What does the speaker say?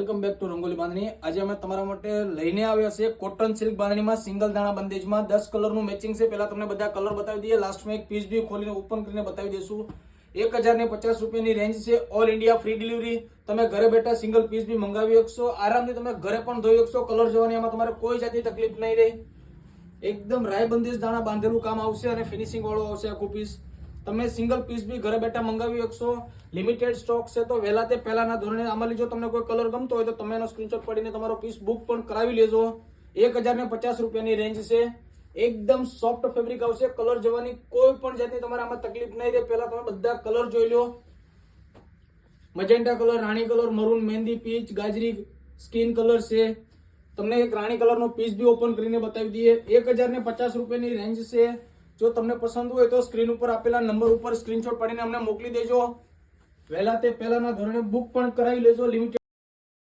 Welcome back to rangoli બાંધણી। આજે અમે તમારા માટે લઈને આવ્યા છે કોટન સિલ્ક બાંધણીમાં સિંગલ દાણા બંદેજમાં 10 કલરનું મેચિંગ છે। પહેલા તમને બધા કલર બતાવી દઈએ, લાસ્ટમાં એક પીસ બી ખોલીને ઓપન કરીને બતાવી દઈશું। 1050 રૂપિયાની રેન્જ છે। All India free delivery. તમે ઘરે બેઠા સિંગલ પીસ બી મંગાવી શકશો, આરામથી તમે ઘરે પણ ધોઈ શકશો। કલર જવાની એમાં તમારે કોઈ જાતની તકલીફ નહીં રહે। એકદમ રાય બંદેજ દાણા બાંધેલું કામ આવશે અને ફિનિશિંગ વાળો આવશે આખું પીસ। તમે સિંગલ પીસ બી ઘરે બેઠા મંગાવી શકશો। લિમિટેડ સ્ટોક છે તો વહેલા તે પહેલાના ધોરણે આમાં જો તમને કોઈ કલર ગમતો હોય તો તમે એનો સ્ક્રીનશોટ પાડીને તમારો પીસ બુક પણ કરાવી લેજો। 1050 રૂપિયાની રેન્જ છે। એકદમ સોફ્ટ ફેબ્રિક આવશે, કલર જવાની કોઈ પણ જાતની તમારે આમાં તકલીફ નહીં રહે। પહેલા તમે બધા કલર જોઈ લો। મજેન્ટા કલર, રાણી કલર, મરૂન, મહેંદી, પીચ, ગાજરી, સ્કિન કલર છે। તમને એક રાણી કલરનો પીસ બી ઓપન કરીને બતાવી દઈએ। 1050 રૂપિયાની રેન્જ છે। જો તમને પસંદ હોય તો સ્ક્રીન ઉપર આપેલા નંબર ઉપર સ્ક્રીનશોટ પાડીને અમને મોકલી દેજો। વહેલા તે પહેલાના ધોરણે બુક પણ કરાવી લેજો। લિમિટેડ